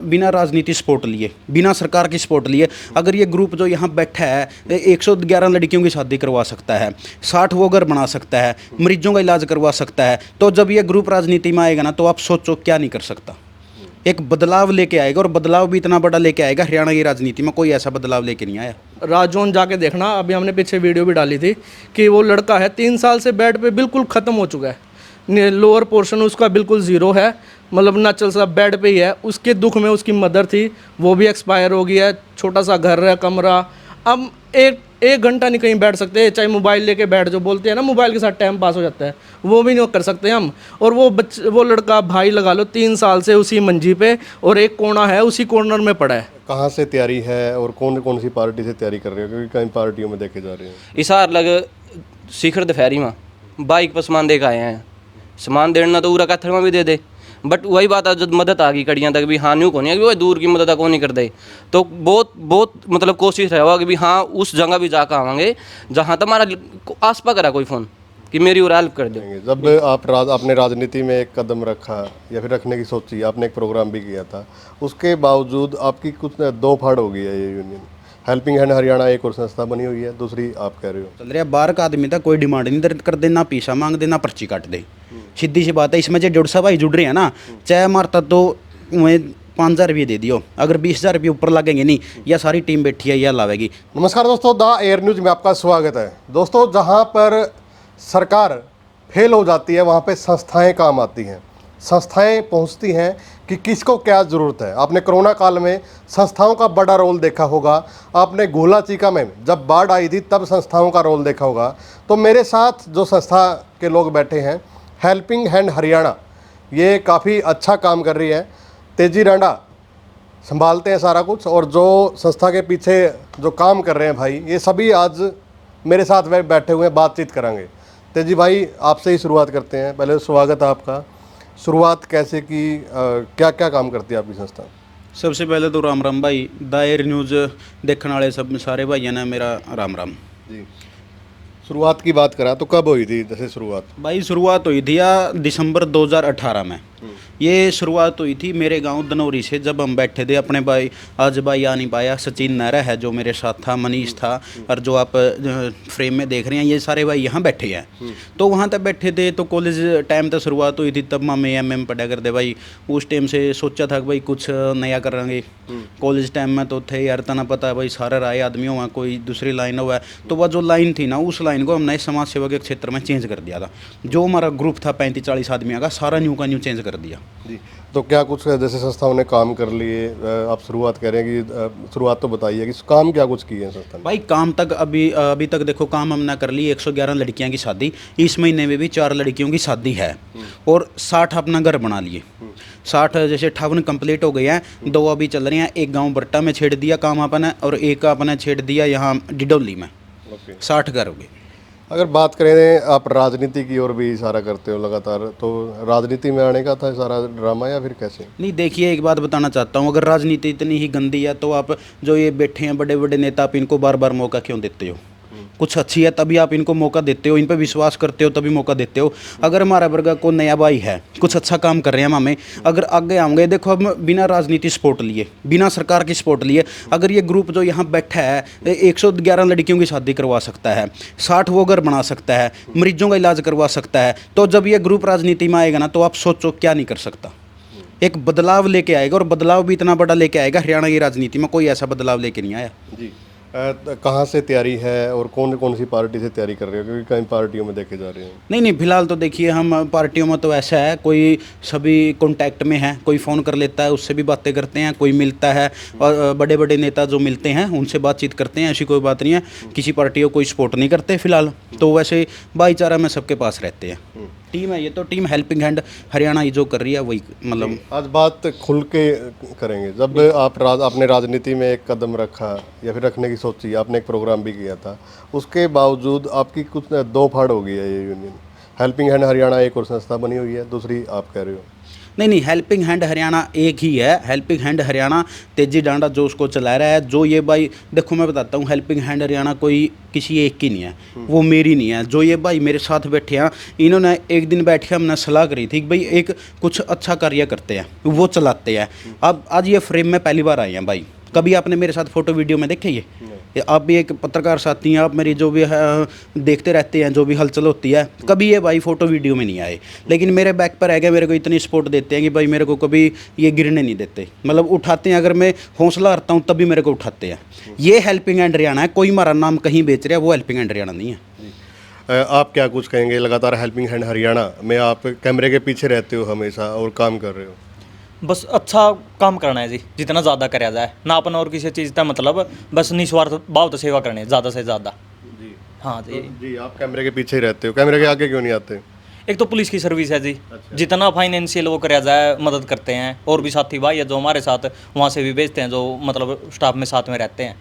बिना राजनीति सपोर्ट लिए, बिना सरकार की सपोर्ट लिए अगर ये ग्रुप जो यहाँ बैठा है 111 लड़कियों की शादी करवा सकता है, 60 वो घर बना सकता है, मरीजों का इलाज करवा सकता है, तो जब ये ग्रुप राजनीति में आएगा ना तो आप सोचो क्या नहीं कर सकता। एक बदलाव लेके आएगा और बदलाव भी इतना बड़ा लेके आएगा, हरियाणा की राजनीति में कोई ऐसा बदलाव लेके नहीं आया। राजौन जाके देखना, अभी हमने पीछे वीडियो भी डाली थी कि वो लड़का है 3 साल से बेड पे बिल्कुल ख़त्म हो चुका है, लोअर पोर्शन उसका बिल्कुल ज़ीरो है, मतलब ना चल सा बेड पे ही है। उसके दुख में उसकी मदर थी, वो भी एक्सपायर हो गई है, छोटा सा घर है, कमरा। अब एक घंटा नहीं कहीं बैठ सकते, चाहे मोबाइल लेके बैठ, जो बोलते हैं ना मोबाइल के साथ टाइम पास हो जाता है, वो भी नहीं कर सकते हम। और वो लड़का भाई लगा लो 3 साल से उसी मंजी पे, और एक कोना है उसी कॉर्नर में पड़ा है। कहाँ से तैयारी है और कौन कौन सी पार्टी से तैयारी कर रहे हो, क्योंकि कई पार्टियों में देखे जा रहे हैं। इसार लग शिखर दोपहरी में बाइक पर सामान देकर आए हैं, सामान देना तो पूरा कत्थर में भी दे दे, बट वही बात है जब मदद आ गई कड़ियाँ तक भी हाँ न्यू को नहीं है कि वो दूर की मदद को नहीं कर दे, तो बहुत बहुत मतलब कोशिश रहेगा कि भी हाँ उस जगह भी जाकर आवांगे जहाँ तुम्हारा आस पास करा कोई फ़ोन कि मेरी और हेल्प कर दो। जब आपने राजनीति में एक कदम रखा या फिर रखने की सोची, आपने एक प्रोग्राम भी किया था, उसके बावजूद आपकी कुछ दो फाड़ हो गई है ये यूनियन। हेल्पिंग हैंड हरियाणा एक और संस्था बनी हुई है, दूसरी आप कह रहे हो चल रहा बाहर का आदमी था, कोई डिमांड नहीं दर्द कर देना, पैसा मांग देना, पर्ची काट दे, सीधी सी बात है। इसमें जो जुड़ सा भाई जुड़ रहे हैं ना, चाहे मारता तो उन्हें 5,000 रुपये दे दियो, अगर 20,000 रुपये ऊपर लगेंगे नहीं, यह सारी टीम बैठी है यह लावेगी। नमस्कार दोस्तों, द एयर न्यूज में आपका स्वागत है। दोस्तों, जहां पर सरकार फेल हो जाती है वहां पे संस्थाएं काम आती हैं, संस्थाएं पहुंचती हैं कि किसको क्या ज़रूरत है। आपने कोरोना काल में संस्थाओं का बड़ा रोल देखा होगा, आपने गोला चीका में जब बाढ़ आई थी तब संस्थाओं का रोल देखा होगा। तो मेरे साथ जो संस्था के लोग बैठे हैं, हेल्पिंग हैंड हरियाणा, ये काफ़ी अच्छा काम कर रही है। तेजी रांडा संभालते हैं सारा कुछ, और जो संस्था के पीछे जो काम कर रहे हैं भाई, ये सभी आज मेरे साथ बैठे हुए हैं, बातचीत करेंगे। तेजी भाई, आपसे ही शुरुआत करते हैं। पहले स्वागत है आपका। शुरुआत कैसे की, क्या क्या काम करती है आपकी संस्था? सबसे पहले तो राम राम भाई, द एयर न्यूज़ देखने वाले सब सारे भाइयों ने मेरा राम राम जी। शुरुआत की बात करा तो कब हुई थी जैसे शुरुआत? भाई शुरुआत हुई थी दिसंबर 2018 में। ये शुरुआत हुई थी मेरे गांव दनौरी से, जब हम बैठे थे अपने भाई, आज भाई आ नहीं पाया, सचिन नहरा है जो मेरे साथ था, मनीष था, और जो आप फ्रेम में देख रहे हैं ये सारे भाई यहाँ बैठे हैं। तो वहाँ तक बैठे थे, तो कॉलेज टाइम तक शुरुआत हुई थी, तब मैं एम पढ़ा करते भाई। उस टाइम से सोचा था कि भाई कुछ नया करेंगे। कॉलेज टाइम में तो थे यार, तना पता है भाई सारे राय आदमी हुआ, कोई दूसरी लाइन हुआ, तो वह जो लाइन थी ना, उस लाइन को हमने समाज सेवा के क्षेत्र में चेंज कर दिया था। जो हमारा ग्रुप था 35-40 आदमियों का, सारा न्यू का न्यू चेंज कर दिया जी। तो क्या कुछ जैसे संस्थाओं ने काम कर लिए, आप शुरुआत कह रहे हैं कि शुरुआत तो बताइए कि काम क्या कुछ किए हैं संस्था ने? भाई काम तक अभी तक देखो काम हमने कर ली 111 लड़कियों की शादी, इस महीने में भी 4 लड़कियों की शादी है, और 60 अपना घर बना लिए। 60 जैसे 58 कंप्लीट हो गए हैं, 2 अभी चल रहे हैं। एक गांव बट्टा में छेड़ दिया काम अपने, और एक आपने छेड़ दिया यहाँ डिडोली में। 60 घर हो गए। अगर बात करें, आप राजनीति की ओर भी इशारा करते हो लगातार, तो राजनीति में आने का था सारा ड्रामा या फिर कैसे? नहीं देखिए, एक बात बताना चाहता हूँ, अगर राजनीति इतनी ही गंदी है तो आप जो ये बैठे हैं बड़े बड़े नेता, आप इनको बार बार मौका क्यों देते हो? कुछ अच्छी है तभी आप इनको मौका देते हो, इन पर विश्वास करते हो तभी मौका देते हो। अगर हमारा वर्ग को नया भाई है, कुछ अच्छा काम कर रहे हैं हमें, अगर आगे आएंगे, देखो हम बिना राजनीति सपोर्ट लिए, बिना सरकार की सपोर्ट लिए अगर ये ग्रुप जो यहाँ बैठा है 111 लड़कियों की शादी करवा सकता है, 60 वो घर बना सकता है, मरीजों का इलाज करवा सकता है, तो जब ये ग्रुप राजनीति में आएगा ना तो आप सोचो क्या नहीं कर सकता। एक बदलाव लेके आएगा, और बदलाव भी इतना बड़ा लेके आएगा, हरियाणा की राजनीति में कोई ऐसा बदलाव लेके नहीं आया। जी। कहाँ से तैयारी है और कौन कौन सी पार्टी से तैयारी कर रहे हो, क्योंकि कई पार्टियों में देखे जा रहे हैं? नहीं फिलहाल तो देखिए, हम पार्टियों में तो ऐसा है, कोई सभी कांटेक्ट में है, कोई फ़ोन कर लेता है उससे भी बातें करते हैं, कोई मिलता है, और बड़े बड़े नेता जो मिलते हैं उनसे बातचीत करते हैं, ऐसी कोई बात नहीं है। किसी पार्टी को कोई सपोर्ट नहीं करते फिलहाल, तो वैसे भाईचारा में सबके पास रहते हैं। टीम है ये तो, टीम हेल्पिंग हैंड हरियाणा ये जो कर रही है वही, मतलब आज बात खुल के करेंगे। जब आपने राजनीति में एक कदम रखा या फिर रखने की सोची, आपने एक प्रोग्राम भी किया था, उसके बावजूद आपकी कुछ दो फाड़ हो गई है ये यूनियन। हेल्पिंग हैंड हरियाणा एक और संस्था बनी हुई है, दूसरी आप कह रहे हो। नहीं नहीं, हेल्पिंग हैंड हरियाणा एक ही है। हेल्पिंग हैंड हरियाणा तेजी डांडा जो उसको चला रहा है, जो ये भाई देखो मैं बताता हूँ, हेल्पिंग हैंड हरियाणा कोई किसी एक की नहीं है, वो मेरी नहीं है। जो ये भाई मेरे साथ बैठे हैं, इन्होंने एक दिन बैठ के हमने सलाह करी थी कि भाई एक कुछ अच्छा कार्य करते हैं, वो चलाते हैं। अब आज ये फ्रेम में पहली बार आए हैं भाई, कभी आपने मेरे साथ फोटो वीडियो में देखे ये आप भी एक पत्रकार साथी हैं, आप मेरी जो भी है देखते रहते हैं, जो भी हलचल होती है, कभी ये भाई फोटो वीडियो में नहीं आए, लेकिन मेरे बैक पर है, मेरे को इतनी सपोर्ट देते हैं कि भाई मेरे को कभी ये गिरने नहीं देते, मतलब उठाते हैं, अगर मैं हौसला हारता हूँ तभी मेरे को उठाते हैं। ये हेल्पिंग हैंड हरियाणा है, कोई हमारा नाम कहीं बेच रहा है, वो हेल्पिंग हैंड हरियाणा नहीं है। आप क्या कुछ कहेंगे, लगातार हेल्पिंग हैंड हरियाणा में आप कैमरे के पीछे रहते हो हमेशा और काम कर रहे हो? बस अच्छा काम करना है जी, जितना ज़्यादा कराया जाए ना, अपन और किसी चीज़ का मतलब बस निस्वार्थ भाव तो सेवा करनी है ज़्यादा से ज़्यादा जी। हाँ जी। जी, आप कैमरे के पीछे ही रहते हो, कैमरे के आगे क्यों नहीं आते? एक तो पुलिस की सर्विस है जी, जितना फाइनेंशियल वो कराया जाए मदद करते हैं, और भी साथी भाई है जो हमारे साथ वहाँ से भी भेजते हैं, जो मतलब स्टाफ में साथ में रहते हैं।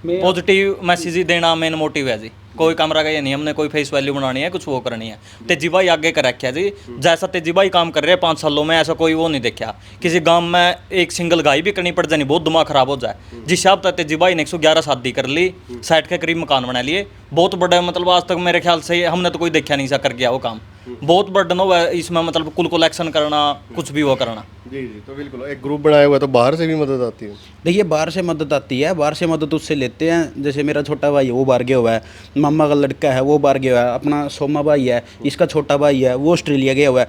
पॉजिटिव मैसेज ही देना मेन मोटिव है जी, कोई कैमरा का ये नहीं, हमने कोई फेस वैल्यू बनानी है, कुछ वो करनी है। तेजी भाई आगे कर रखा है जी, जैसा तेजी भाई काम कर रहे हैं 5 सालों में, ऐसा कोई वो नहीं देखा। किसी गांव में एक सिंगल गाय भी करनी पड़ जानी, बहुत दिमाग खराब हो जाए। जिस हिसाब तक तेजी भाई ने 111 शादी कर ली, 60 के करीब मकान बना लिए, बहुत बड़ा, मतलब आज तक मेरे ख्याल से हमने तो कोई देखा नहीं सा कर गया वो काम। बहुत बर्डन हो इसमें, मतलब कुल कलेक्शन करना, कुछ भी वो करना। जी जी, तो बिल्कुल एक ग्रुप बनाया हुआ है, तो बाहर से भी मदद आती है? देखिए बाहर से मदद आती है, बाहर से मदद उससे लेते हैं, जैसे मेरा छोटा भाई है वो बाहर गया हुआ है, मामा का लड़का है वो बाहर गया हुआ है, अपना सोमा भाई है, इसका छोटा भाई है वो ऑस्ट्रेलिया गया हुआ है,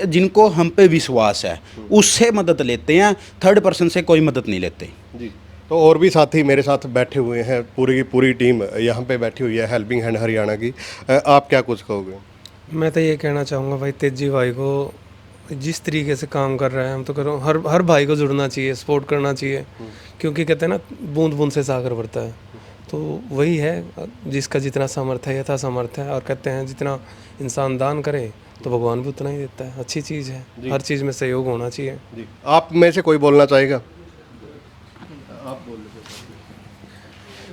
जिनको हम पे विश्वास है उससे मदद लेते हैं, थर्ड पर्सन से कोई मदद नहीं लेते। जी, तो और भी साथी मेरे साथ बैठे हुए हैं, पूरी की पूरी टीम यहाँ पे बैठी हुई है हेल्पिंग हैंड हरियाणा की। आप क्या कुछ कहोगे? मैं तो ये कहना चाहूँगा भाई, तेजी भाई को जिस तरीके से काम कर रहा है, हम तो कह रहा हूँ हर भाई को जुड़ना चाहिए, सपोर्ट करना चाहिए, क्योंकि कहते हैं ना बूंद बूंद से सागर भरता है। तो वही है, जिसका जितना सामर्थ्य है यथा सामर्थ्य है, और कहते हैं जितना इंसान दान करे तो भगवान भी उतना ही देता है। अच्छी चीज़ है, हर चीज़ में सहयोग होना चाहिए। जी, आप में से कोई बोलना चाहेगा?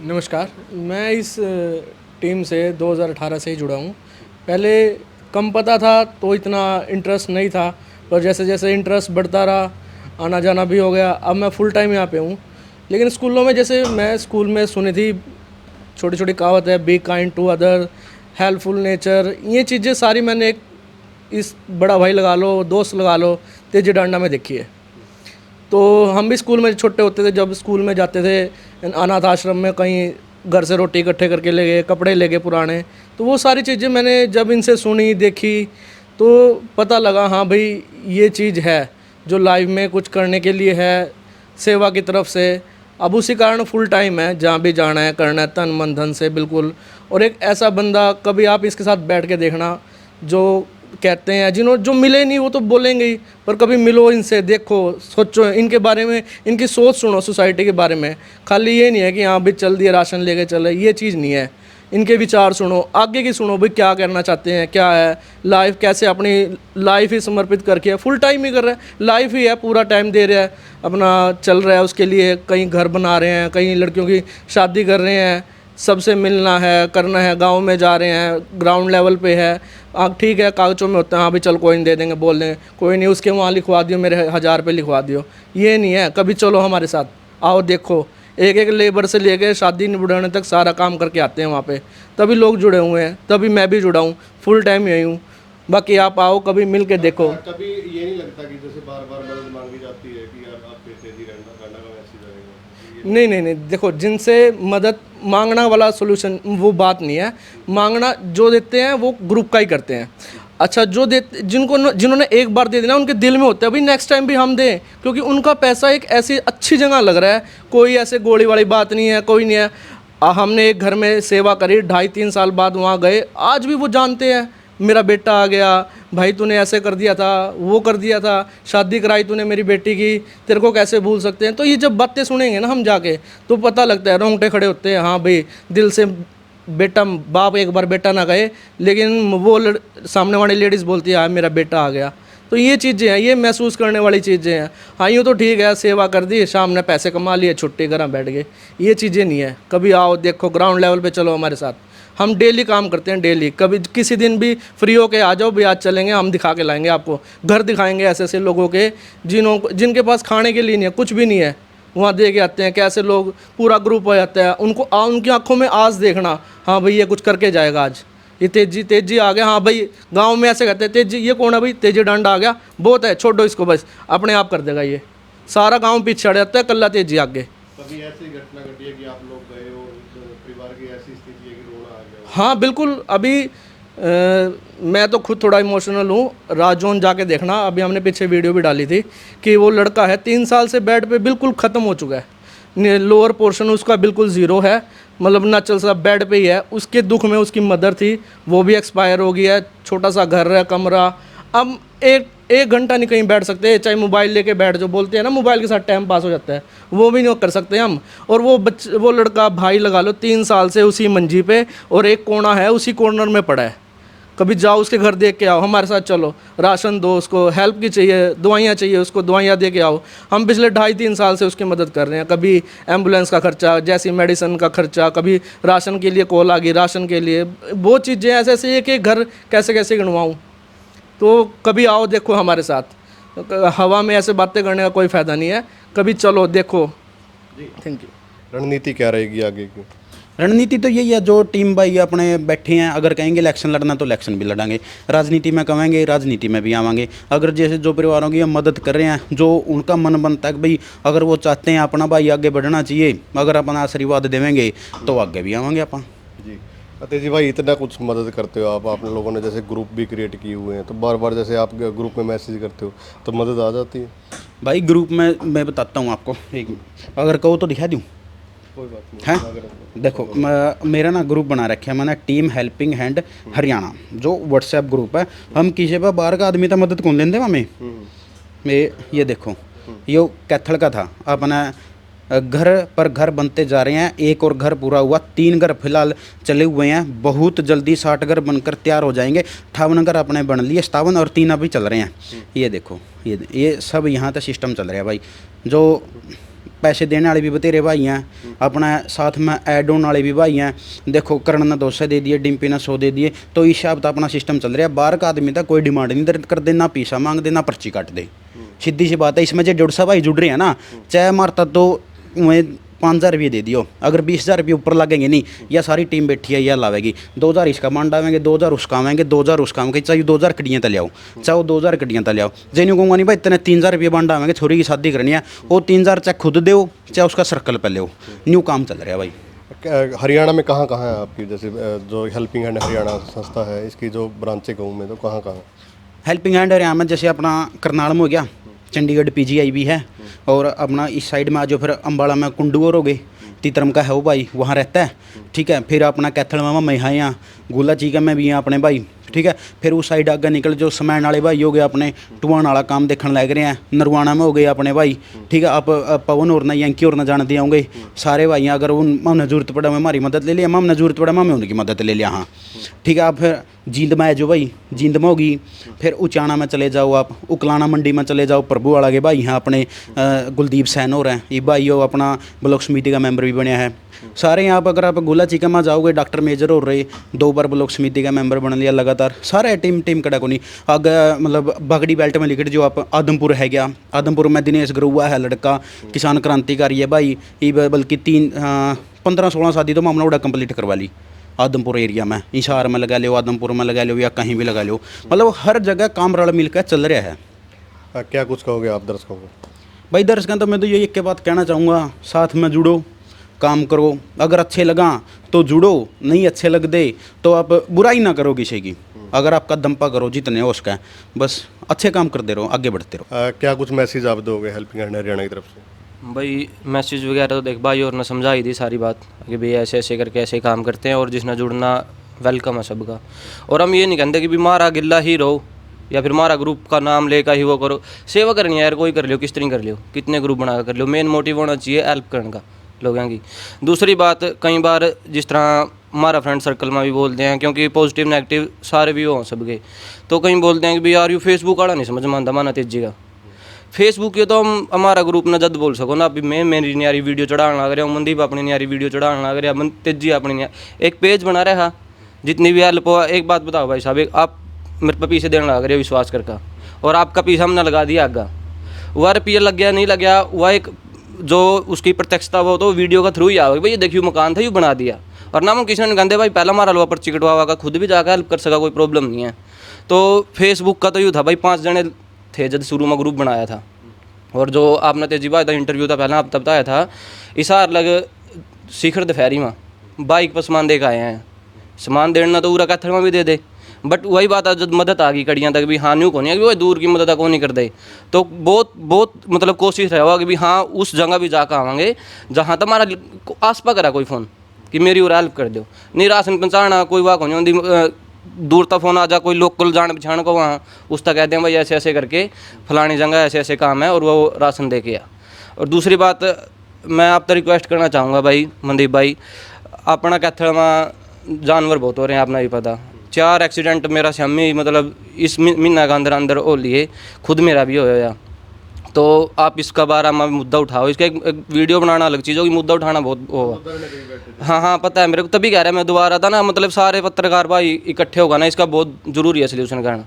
नमस्कार, मैं इस टीम से 2018 से ही जुड़ा हूँ। पहले कम पता था तो इतना इंटरेस्ट नहीं था, पर जैसे जैसे इंटरेस्ट बढ़ता रहा, आना जाना भी हो गया, अब मैं फुल टाइम यहाँ पे हूँ। लेकिन स्कूलों में, जैसे मैं स्कूल में सुनी थी छोटी छोटी कहावत है, be kind to other, helpful nature, ये चीज़ें सारी मैंने एक इस बड़ा भाई लगा लो, दोस्त लगा लो, तेजी डांडा में देखी है। तो हम भी स्कूल में छोटे होते थे, जब स्कूल में जाते थे अनाथ आश्रम में, कहीं घर से रोटी इकट्ठे करके ले गए, कपड़े ले गए पुराने, तो वो सारी चीज़ें मैंने जब इनसे सुनी देखी तो पता लगा हाँ भाई ये चीज़ है जो लाइफ में कुछ करने के लिए है, सेवा की तरफ से। अब उसी कारण फुल टाइम है, जहाँ भी जाना है करना है, तन मन धन से बिल्कुल। और एक ऐसा बंदा, कभी आप इसके साथ बैठ के देखना, जो कहते हैं जो मिले नहीं वो तो बोलेंगे ही, पर कभी मिलो इनसे, देखो, सोचो इनके बारे में, इनकी सोच सुनो सोसाइटी के बारे में। खाली ये नहीं है कि हाँ भाई चल दिया राशन लेके चले, ये चीज़ नहीं है। इनके विचार सुनो, आगे की सुनो, भाई क्या करना चाहते हैं, क्या है लाइफ, कैसे अपनी लाइफ ही समर्पित करके, फुल टाइम ही कर रहा है, लाइफ ही है, पूरा टाइम दे रहा है, अपना चल रहा है उसके लिए। कहीं घर बना रहे हैं, कहीं लड़कियों की शादी कर रहे हैं, सबसे मिलना है, करना है, गांव में जा रहे हैं, ग्राउंड लेवल पे है। ठीक है कागज़ों में होता है, हाँ भाई चल कोई नहीं दे देंगे, बोल देंगे कोई नहीं, उसके वहाँ लिखवा दियो, मेरे 1000 रुपये लिखवा दियो, ये नहीं है। कभी चलो हमारे साथ, आओ देखो, एक एक लेबर से लेके शादी निबटाने तक सारा काम करके आते हैं वहाँ पे, तभी लोग जुड़े हुए हैं, तभी मैं भी जुड़ा हूँ, फुल टाइम यही हूँ। बाकी आप आओ कभी मिल के देखो। कभी ये नहीं लगता कि जैसे बार बार मदद मांगी जाती है कि यार आप तेजी डांडा का मैसेज आएगा? नहीं, देखो, जिनसे मदद मांगना वाला सोल्यूशन वो बात नहीं है। मांगना जो देते हैं वो ग्रुप का ही करते हैं। अच्छा, जो देते जिन्होंने एक बार दे देना, उनके दिल में होता है भाई नेक्स्ट टाइम भी हम दें, क्योंकि उनका पैसा एक ऐसी अच्छी जगह लग रहा है। कोई ऐसे गोली वाली बात नहीं है, कोई नहीं है। हमने एक घर में सेवा करी, 2.5-3 साल बाद वहाँ गए, आज भी वो जानते हैं मेरा बेटा आ गया, भाई तूने ऐसे कर दिया था, वो कर दिया था, शादी कराई तूने मेरी बेटी की, तेरे को कैसे भूल सकते हैं। तो ये जब बातें सुनेंगे ना हम जाके, तो पता लगता है, रोंगटे खड़े होते हैं। हाँ भाई, दिल से बेटा, बाप एक बार बेटा ना गए, लेकिन वो सामने वाली लेडीज़ बोलती है हाँ मेरा बेटा आ गया। तो ये चीज़ें हैं, ये महसूस करने वाली चीज़ें हैं। हाँ यूँ तो ठीक है, सेवा कर दी, शाम ने पैसे कमा लिए, छुट्टी करा बैठ गए, ये चीज़ें नहीं है। कभी आओ देखो, ग्राउंड लेवल पे चलो हमारे साथ, हम डेली काम करते हैं, डेली। कभी किसी दिन भी फ्री होके आ जाओ भी, आज चलेंगे, हम दिखा के लाएंगे आपको, घर दिखाएंगे ऐसे ऐसे लोगों के जिनके पास खाने के लिए नहीं है, कुछ भी नहीं है, वहाँ दे के आते हैं। कैसे लोग पूरा ग्रुप हो जाता है, उनकी आंखों में आज देखना, हाँ भाई ये कुछ करके जाएगा आज, ये तेजी आ गया, हाँ भाई गांव में ऐसे कहते हैं तेजी, ये कौन है भाई, तेजी डंडा आ गया, बहुत है, छोड़ो इसको, बस अपने आप कर देगा ये, सारा गांव पीछे चढ़ जाता है, कल्ला तेजी आगे। कभी ऐसी घटना घटी है कि आप लोग गए हो, परिवार की ऐसी स्थिति है कि रोना आ गया? हाँ बिल्कुल। अभी मैं तो खुद थोड़ा इमोशनल हूँ, राजौन जाके देखना, अभी हमने पीछे वीडियो भी डाली थी कि वो लड़का है 3 साल से बेड पे बिल्कुल ख़त्म हो चुका है, लोअर पोर्शन उसका बिल्कुल ज़ीरो है, मतलब ना चल सा बेड पे ही है। उसके दुख में उसकी मदर थी, वो भी एक्सपायर हो गई है, छोटा सा घर है, कमरा, अब एक घंटा नहीं कहीं बैठ सकते, चाहे मोबाइल लेके बैठ जो बोलते हैं ना, मोबाइल के साथ टाइम पास हो जाता है, वो भी नहीं कर सकते हम। और वो लड़का भाई लगा लो 3 साल से उसी मंजी पे, और एक कोना है उसी कॉर्नर में पड़ा है। कभी जाओ उसके घर देख के आओ, हमारे साथ चलो, राशन दो उसको, हेल्प की चाहिए, दवाइयाँ चाहिए उसको, दवाइयाँ दे के आओ। हम पिछले 2.5-3 साल से उसकी मदद कर रहे हैं, कभी एम्बुलेंस का खर्चा, जैसी मेडिसिन का खर्चा, कभी राशन के लिए कॉल आ गई, राशन के लिए बहुत चीज़ें ऐसे ऐसे, एक घर कैसे कैसे गिनवाऊँ। तो कभी आओ देखो हमारे साथ, हवा में ऐसे बातें करने का कोई फ़ायदा नहीं है, कभी चलो देखो। Thank you. रणनीति क्या रहेगी आगे की? रणनीति तो यही है, जो टीम भाई अपने बैठे हैं, अगर कहेंगे इलेक्शन लड़ना तो इलेक्शन भी लड़ांगे, राजनीति में कहेंगे राजनीति में भी आवांगे। अगर जैसे जो परिवारों की हम मदद कर रहे हैं, जो उनका मन बनता है कि भाई अगर वो चाहते हैं अपना भाई आगे बढ़ना चाहिए, अगर अपना आशीर्वाद देवेंगे तो आगे भी आवांगे अपन। जी तेजी भाई, इतना कुछ मदद करते हो आप लोगों ने जैसे ग्रुप भी क्रिएट किए हुए हैं, तो बार बार जैसे आप ग्रुप में मैसेज करते हो तो मदद आ जाती है? भाई ग्रुप में मैं बताता हूँ आपको, एक अगर कहो तो दिखा दूँ। कोई बात नहीं हैं, देखो मेरा ना ग्रुप बना रखे है मैंने, टीम हेल्पिंग हैंड हरियाणा, जो व्हाट्सएप ग्रुप है। हम किसी पर बाहर का आदमी तो मदद कौन लेंदे हमें। ये देखो, ये कैथल का था अपना, घर पर घर बनते जा रहे हैं, एक और घर पूरा हुआ, 3 घर फिलहाल चले हुए हैं, बहुत जल्दी 60 घर बनकर तैयार हो जाएंगे। 58 घर अपने बन लिए, 57 और 3 अभी चल रहे हैं। ये देखो, ये सब यहाँ तक सिस्टम चल रहा है भाई। जो पैसे देने वाले भी बतेरे भाई हैं, अपना साथ में ऐड ऑन वाले भी भाई हैं। देखो करण ने 200 दे दिए, डिम्पी ने 100 दे दिए, तो इस हिसाब से अपना सिस्टम चल रहा है। बाहर का आदमी तक कोई डिमांड नहीं कर दे, ना पैसा मांग दे, ना पर्ची काट दे, सीधी सी बात है। इसमें जो 150 भाई जुड़ रहे हैं ना, चाहे मारता तो वह 5,000 रुपये दे दियो, अगर 20,000 रुपये ऊपर लगेंगे नहीं, या सारी टीम बैठी है, यह लावेगी, 2,000 इसका मान डालेंगे, 2,000 उसका आवेंगे, 2,000 उसका आवेंगे, चाहे 2,000 कड़ियाँ तले आओ, चाहे 2,000 कड़ियाँ तले आओ। जैन कहूँगा नहीं भाई इतने 3,000 रुपये मान डालेंगे, छोरी की शादी करनी है, वो 3,000 चाहे खुद दो, चाहे उसका सर्कल पे ले, न्यू काम चल रहा है भाई। हरियाणा में कहाँ कहाँ है आपकी, जैसे जो हेल्पिंग हैंड हरियाणा संस्था है, इसकी जो ब्रांचें कहूँ मैं, तो कहाँ कहाँ? हेल्पिंग हैंड हरियाणा में जैसे अपना करनाल में हो गया, चंडीगढ़ PGI भी है, और अपना इस साइड में आ जाओ, फिर अम्बाड़ा में कुंडू और हो गए, तीतरम का है वो भाई, वहाँ रहता है, ठीक है। फिर अपना कैथल में मैं यहाँ गोला चीका में भी हैं अपने भाई, ठीक है। फिर उस साइड आगे निकल जो समैन वाले भाई हो गए, अपने टुआन वाला काम देखने लग रहे हैं, नरवाना में हो गए अपने भाई, ठीक है। आप पवन और ना यंकी और ना जान दिए होंगे सारे भाई, अगर उन जरूरत पड़ा मैं हमारी मदद ले लिया, मैं जरूरत पड़ा मैं उनकी मदद ले लिया, हाँ ठीक है। आप फिर जींद में है जो भाई, जींद में होगी, फिर उचाना में चले जाओ, आप उकलाना मंडी में चले जाओ, प्रभु वाला के भाई यहाँ अपने गुलदीप सैन हो रहे हैं, ये भाई हो अपना ब्लॉक समिति का मेंबर भी बने हैं सारे। यहाँ पर अगर आप गोला चिका में जाओगे, डॉक्टर मेजर हो रहे, 2 बार ब्लॉक समिति का मेंबर बन लिया लगातार, सारे टीम कड़ा को नहीं आगे, मतलब बागड़ी बेल्ट में लिखट जो आप आदमपुर है गया, आदमपुर में दिनेश गरुआ है लड़का, किसान क्रांतिकारी है भाई, ये बल्कि 15-16 शादी तो मामला उड़ा कंप्लीट करवा ली आदमपुर एरिया में, हिसार में लगा लो, आदमपुर में लगा लो, या कहीं भी लगा लो, मतलब हर जगह काम रल मिलकर चल रहा है। क्या कुछ कहोगे आप दर्शकों को? भाई दर्शकों तो मैं तो यही एक के बात कहना चाहूँगा, साथ में जुड़ो, काम करो, अगर अच्छे लगा तो जुड़ो, नहीं अच्छे लग दे तो आप बुराई ना करो किसी की, अगर आपका दम्पा करो जितने हो उसका, बस अच्छे काम करते रहो, आगे बढ़ते रहो। क्या कुछ मैसेज आप दोगे हेल्पिंग हैंड हरियाणा की तरफ से? भाई मैसेज वगैरह तो देख भाई और ने समझाई थी सारी बात कि भाई ऐसे ऐसे करके ऐसे काम करते हैं, और जिसने जुड़ना वेलकम है सबका। और हम ये नहीं कहते कि भी मारा गिल्ला ही रहो, या फिर हमारा ग्रुप का नाम लेकर ही वो करो। सेवा करनी है यार, कोई कर लियो, किस तरह कर लियो, कितने ग्रुप बना कर लियो, मेन मोटिव होना चाहिए हेल्प करने का लोगों की। दूसरी बात, कई बार जिस तरह हमारा फ्रेंड सर्कल में भी बोलते हैं, क्योंकि पॉजिटिव नेगेटिव सारे भी हों सबके, तो कहीं बोलते हैं कि भाई यार यू फेसबुक वाला नहीं समझ मानता माना तेजी का फेसबुक ये तो हम हमारा ग्रुप ना जद बोल सको ना, अभी मैं मेरी न्यारी वीडियो चढ़ाने लग रहा हूँ, मनदीप अपनी न्यारी वीडियो चढ़ाने लग रहा, मन तेजी अपनी एक पेज बना रहा, जितनी भी हेल्प हो। एक बात बताओ भाई साहब, एक आप मेरे पे पीछे देने लग रहे हो विश्वास करके, और आपका पीछा हमने लगा दिया आगा, वह रुपया लग गया नहीं लग गया, वह एक जो उसकी प्रत्यक्षता वो तो वीडियो का थ्रू ही आवे भाई ये देखियो मकान था, यूँ बना दिया। और ना हम किसी ने कहते भाई पहला मारा लो पर्ची कटवा का, खुद भी जाकर हेल्प कर सका, कोई प्रॉब्लम नहीं है। तो फेसबुक का तो यूँ था भाई 5 जने थे जब शुरू में ग्रुप बनाया था, और जो आपने तेजी भाई इंटरव्यू था पहले आप तब बताया था, इसार लग शिखर दोपहरी में बाइक पर सामान दे के आए हैं, सामान देना तो पूरा कैथल में भी दे दे, बट वही बात है जब मदद आ गई कड़ियाँ तक भी हाँ न्यू को नहीं है कि वो दूर की मदद को नहीं कर दे। तो बहुत बहुत मतलब कोशिश रहेगा कि भी हाँ उस जगह भी जाकर आवांगे जहाँ तक हमारा आस पास करा कोई फ़ोन कि मेरी और हेल्प कर दो, नहीं राशन पहुँचाना कोई वाह को नहीं होती, दूर तक फ़ोन आ जा कोई लोकल जान पछाण को वहाँ उस तक कह दें भाई ऐसे ऐसे करके फलानी जगह ऐसे ऐसे काम है और वो राशन दे के आ। और दूसरी बात मैं आप तो रिक्वेस्ट करना चाहूँगा भाई मनदीप भाई, अपना कैथल में जानवर बहुत हो रहे हैं, आपने भी पता 4 एक्सीडेंट मेरा शामी मतलब इस महीना के अंदर अंदर हो लिए, खुद मेरा भी होया। तो आप इसका बारे में मुद्दा उठाओ, इसका एक वीडियो बनाना अलग चीज़ होगी, मुद्दा उठाना बहुत होगा। हाँ पता है मेरे को, तभी कह रहा है मैं दोबारा था ना, मतलब सारे पत्रकार भाई इकट्ठे होगा ना, इसका बहुत ज़रूरी है सोल्यूशन करना,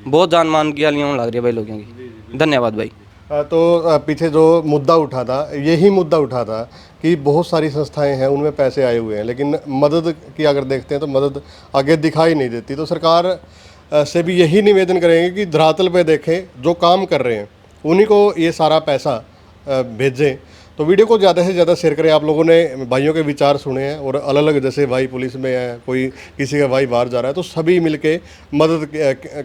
बहुत जान मान की हालियाँ लग रही है भाई लोगों की। धन्यवाद भाई। तो पीछे जो मुद्दा उठा था, यही मुद्दा उठा था कि बहुत सारी संस्थाएं हैं उनमें पैसे आए हुए हैं, लेकिन मदद की अगर देखते हैं तो मदद आगे दिखाई नहीं देती। तो सरकार से भी यही निवेदन करेंगे कि धरातल पे देखें, जो काम कर रहे हैं उन्हीं को ये सारा पैसा भेजें। तो वीडियो को ज़्यादा से ज़्यादा शेयर करें। आप लोगों ने भाइयों के विचार सुने हैं, और अलग अलग जैसे भाई पुलिस में है, कोई किसी का भाई बाहर जा रहा है, तो सभी मिलके मदद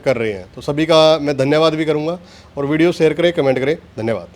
कर रहे हैं। तो सभी का मैं धन्यवाद भी करूंगा, और वीडियो शेयर करें, कमेंट करें। धन्यवाद।